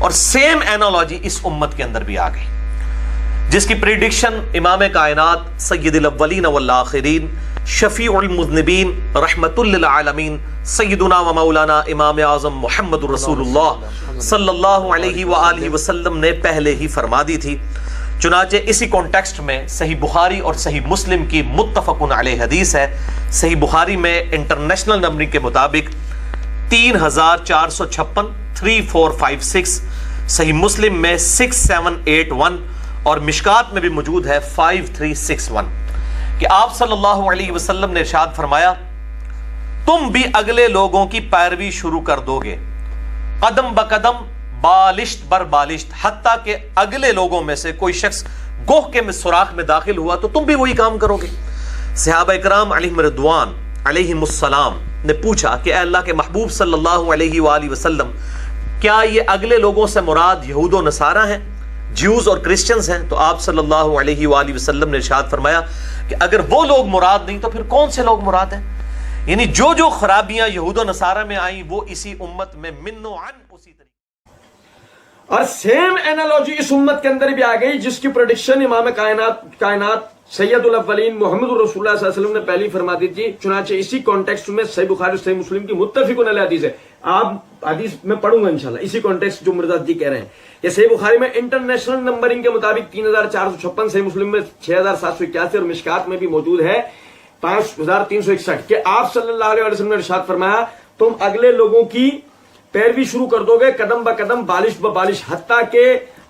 اور same analogy اس امت کے اندر بھی آ گئی، جس کی پریڈکشن امام کائنات سید الاولین والآخرین شفیع المذنبین رحمت للعالمین سیدنا و مولانا امام اعظم محمد رسول اللہ صلی اللہ علیہ وآلہ وسلم نے پہلے ہی فرما دی تھی۔ چنانچہ اسی کانٹیکسٹ میں صحیح بخاری اور صحیح مسلم کی متفق علیہ حدیث ہے۔ صحیح بخاری میں انٹرنیشنل نمبرنگ کے مطابق 3456 3456، صحیح مسلم میں 6781 اور مشکات میں بھی موجود ہے 5361 کہ آپ صلی اللہ علیہ وسلم نے ارشاد فرمایا تم بھی اگلے لوگوں کی پیروی شروع کر دو گے قدم بقدم بالشت بر بالشت، حتیٰ کہ اگلے لوگوں میں سے کوئی شخص گوہ کے سوراخ میں داخل ہوا تو تم بھی وہی کام کرو گے۔ صحابہ اکرام علیہم رضوان علیہم السلام نے پوچھا کہ اے اللہ کے محبوب صلی اللہ علیہ وآلہ وسلم، کیا یہ اگلے لوگوں سے مراد یہود و نصارہ ہیں، جیوز اور کرسچنز ہیں؟ تو آپ صلی اللہ علیہ وآلہ وسلم نے ارشاد فرمایا کہ اگر وہ لوگ مراد نہیں تو پھر کون سے لوگ مراد ہیں؟ یعنی جو خرابیاں یہود و نصارہ میں آئیں وہ اسی امت میں من و عن اسی طریقے، اور سیم اینالوجی اس امت کے اندر بھی آ گئی، جس کی پریڈکشن امام کائنات سید الاولین محمد رسول اللہ صلی اللہ علیہ وسلم نے پہلی فرما دی تھی۔ چنانچہ اسی کانٹیکسٹ میں صحیح بخاری صحیح مسلم کی متفق علیہ حدیث ہے۔ آپ حدیث میں پڑھوں گا انشاءاللہ اسی کانٹیکسٹ جو مرزا جی کہہ رہے ہیں کہ صحیح بخاری میں انٹرنیشنل نمبرنگ کے مطابق 3456، صحیح مسلم میں 6781 اور مشکات میں بھی موجود ہے 5361 کہ آپ صلی اللہ علیہ وسلم نے ارشاد فرمایا تم اگلے لوگوں کی پیروی شروع کر دو گے قدم بقدم بالش بالش، حتیٰ کہ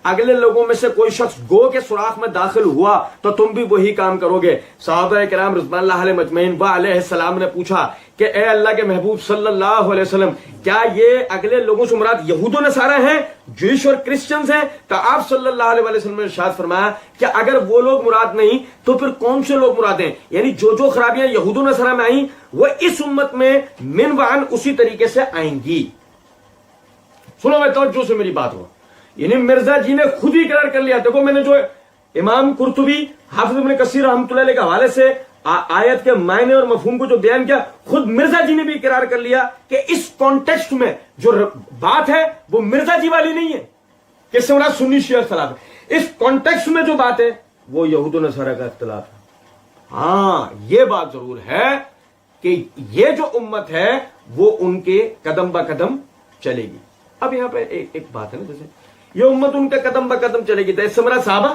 اگلے لوگوں میں سے کوئی شخص گو کے سوراخ میں داخل ہوا تو تم بھی وہی کام کرو گے۔ صحابہ کرام رضوان اللہ علیہ مجمعین و علیہ السلام نے پوچھا کہ اے اللہ کے محبوب صلی اللہ علیہ وسلم، کیا یہ اگلے لوگوں سے مراد یہود و نصارہ ہیں، جوئش اور کرسچنز ہیں؟ تو آپ صلی اللہ علیہ وسلم نے ارشاد فرمایا کہ اگر وہ لوگ مراد نہیں تو پھر کون سے لوگ مراد ہیں؟ یعنی جو خرابیاں یہود و نصارہ میں آئیں وہ اس امت میں من و عن اسی طریقے سے آئیں گی۔ سنو میں توجہ سے میری بات ہو، یعنی مرزا جی نے خود ہی اقرار کر لیا۔ دیکھو میں نے جو امام قرطبی حافظ ابن کثیر رحمۃ اللہ علیہ کے حوالے سے آیت کے معنی اور مفہوم کو جو بیان کیا، خود مرزا جی نے بھی اقرار کر لیا کہ اس کانٹیکسٹ میں جو بات ہے وہ مرزا جی والی نہیں ہے کہ اس سے مراد سنی شیعہ اختلاف ہے، اس کانٹیکسٹ میں جو بات ہے وہ یہود و نصارہ کا اختلاف ہے۔ ہاں یہ بات ضرور ہے کہ یہ جو امت ہے وہ ان کے قدم با قدم چلے گی۔ اب یہاں پہ ایک بات ہے نا، جیسے یہ امت ان کے قدم با قدم چلے گی تو اس سے مراد صحابہ،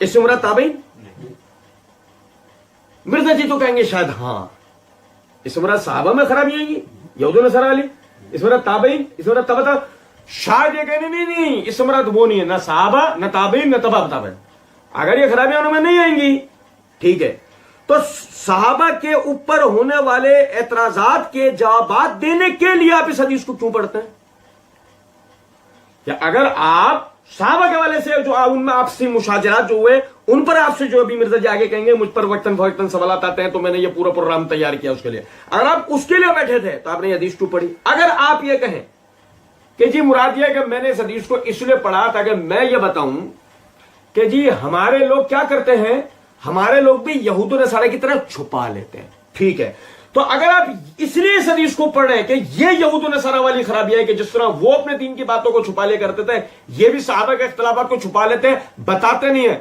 اس سے مراد تابعین؟ مرزا جی تو کہیں گے شاید ہاں اس سے مراد صحابہ میں خرابی آئیں گی یہود و نصارہ والی، اس سے مراد تابعین، اس سے مراد تبع، شاید یہ کہنے نہیں اس سے مراد وہ نہیں ہے، نہ صحابہ نہ تابعین نہ تبع تابعین، اگر یہ خرابیاں ان میں نہیں آئیں گی ٹھیک ہے۔ تو صحابہ کے اوپر ہونے والے اعتراضات کے جوابات دینے کے لیے آپ اس حدیث کو کیوں پڑھتے ہیں؟ کہ اگر آپ صحابہ کے والے سے جو ان میں آپسی مشاجرات جو ہوئے ان پر آپ سے جو ابھی مرزا جی آگے کہیں گے مجھ پر وقتاً فوقتاً سوالات آتے ہیں تو میں نے یہ پورا پروگرام تیار کیا اس کے لیے، اگر آپ اس کے لیے بیٹھے تھے تو آپ نے یہ حدیث کیوں پڑھی؟ اگر آپ یہ کہیں کہ جی مراد یہ کہ میں نے اس حدیث کو اس لیے پڑھا تاکہ میں یہ بتاؤں کہ جی ہمارے لوگ کیا کرتے ہیں، ہمارے لوگ بھی یہود و نصارہ کی طرح چھپا لیتے ہیں، ٹھیک ہے، تو اگر آپ اس لیے اس حدیث کو پڑھ رہے ہیں کہ یہ یہود و نصارہ والی خرابیاں ہے کہ جس طرح وہ اپنے دین کی باتوں کو چھپا لے کرتے تھے یہ بھی صحابہ کے اختلافات کو چھپا لیتے ہیں، بتاتے نہیں ہیں،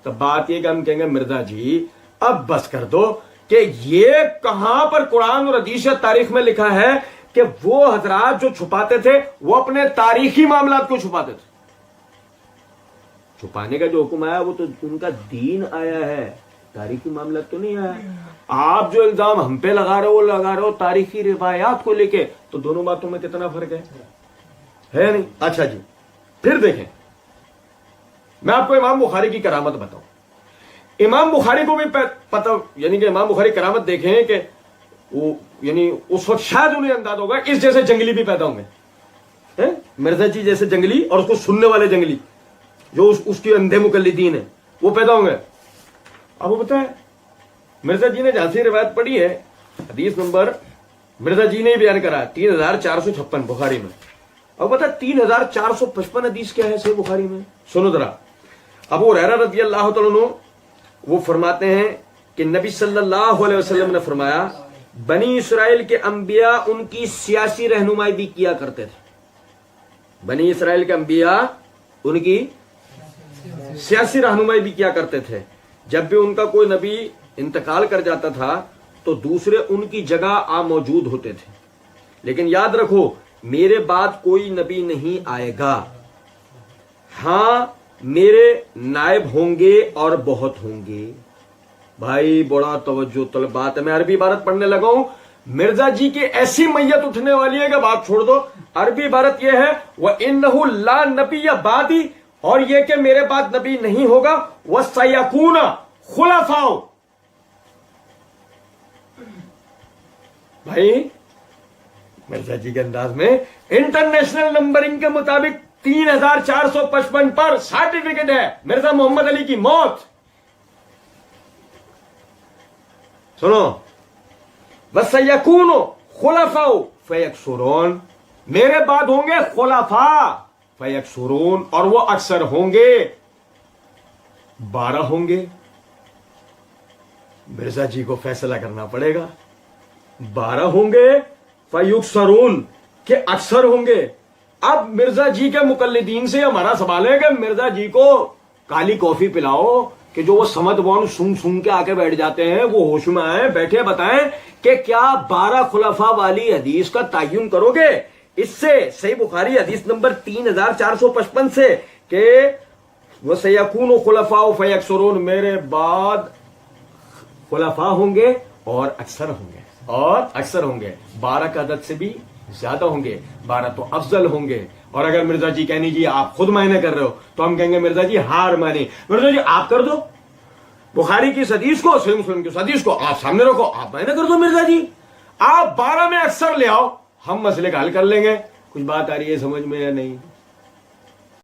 تو بات یہ کہ ہم کہیں گے مرزا جی اب بس کر دو کہ یہ کہاں پر قرآن اور حدیث تاریخ میں لکھا ہے کہ وہ حضرات جو چھپاتے تھے وہ اپنے تاریخی معاملات کو چھپاتے تھے؟ چھپانے کا جو حکم آیا وہ تو ان کا دین آیا ہے، تاریخی معاملات تو نہیں آیا۔ آپ جو الزام ہم پہ لگا رہے ہو وہ لگا رہے ہو تاریخی روایات کو لے کے، تو دونوں باتوں میں کتنا فرق ہے نہیں؟ اچھا جی پھر دیکھیں، میں آپ کو امام بخاری کی کرامت بتاؤں۔ امام بخاری کو بھی پتہ، یعنی کہ امام بخاری کرامت دیکھیں کہ وہ یعنی اس وقت شاید انہیں انداز ہوگا اس جیسے جنگلی بھی پیدا ہوں گے، مرزا جی جیسے جنگلی اور اس کو سننے والے جنگلی جو اس کے اندھے مقلدین ہیں وہ پیدا ہوں گے۔ اب وہ بتائیں مرزا جی نے جہاں سے روایت پڑھی ہے حدیث نمبر مرزا جی نے ہی بیان کرا 3456 بخاری میں، اب بتا 3455 حدیث کیا ہے صحیح بخاری میں؟ سنو ذرا، ابو ہریرہ رضی اللہ تعالیٰ عنہ وہ فرماتے ہیں کہ نبی صلی اللہ علیہ وسلم نے فرمایا بنی اسرائیل کے انبیاء ان کی سیاسی رہنمائی بھی کیا کرتے تھے. بنی اسرائیل کے انبیاء ان کی سیاسی رہنمائی بھی کیا کرتے تھے. جب بھی ان کا کوئی نبی انتقال کر جاتا تھا تو دوسرے ان کی جگہ موجود ہوتے تھے. لیکن یاد رکھو میرے بعد کوئی نبی نہیں آئے گا. ہاں میرے نائب ہوں گے اور بہت ہوں گے. بھائی بڑا توجہ طلب بات ہے. میں عربی عبارت پڑھنے لگا ہوں. مرزا جی کی ایسی میت اٹھنے والی ہے کہ بات چھوڑ دو. عربی عبارت یہ ہے وَإِنَّهُ لَا نَبِيَّ بَعْدِي، اور یہ کہ میرے بعد نبی نہیں ہوگا. وَسَيَكُونَ خُلَفَاءُ. بھائی مرزا جی کے انداز میں انٹرنیشنل نمبرنگ کے مطابق 3455 پر سرٹیفکیٹ ہے مرزا محمد علی کی موت. سنو وَسَيَكُونُ خُلَفَاءُ فَيَكْثُرُونَ، میرے بعد ہوں گے خلفاء فَيَكْثُرُونَ، اور وہ اکثر ہوں گے. 12 ہوں گے. مرزا جی کو فیصلہ کرنا پڑے گا. 12 ہوں گے فَيُكْثَرُونَ کہ اکثر ہوں گے. اب مرزا جی کے مقلدین سے ہمارا سوال ہے کہ مرزا جی کو کالی کافی پلاؤ کہ جو وہ سمت بون سن کے آ کے بیٹھ جاتے ہیں، وہ ہوش میں آئے، بیٹھے بتائیں کہ کیا 12 خلفاء والی حدیث کا تعین کرو گے؟ اس سے صحیح بخاری حدیث نمبر 3455 سے کہ وَسَيَكُونُ خُلَفَاءُ فَيَكْثُرُونَ، میرے بعد خلفاء ہوں گے اور اکثر ہوں گے. اور اکثر ہوں گے 12 کا عدد سے بھی زیادہ ہوں گے. 12 تو افضل ہوں گے. اور اگر مرزا جی کہنی جی آپ خود معنی کر رہے ہو تو ہم کہیں گے مرزا جی ہار مانی. مرزا جی آپ کر دو بخاری کی حدیث کو، صحیح مسلم کی حدیث کو آپ سامنے رکھو، آپ معنی کر دو. مرزا جی آپ 12 میں اکثر لے آؤ، ہم مسئلے کا حل کر لیں گے. کچھ بات آ رہی ہے سمجھ میں یا نہیں؟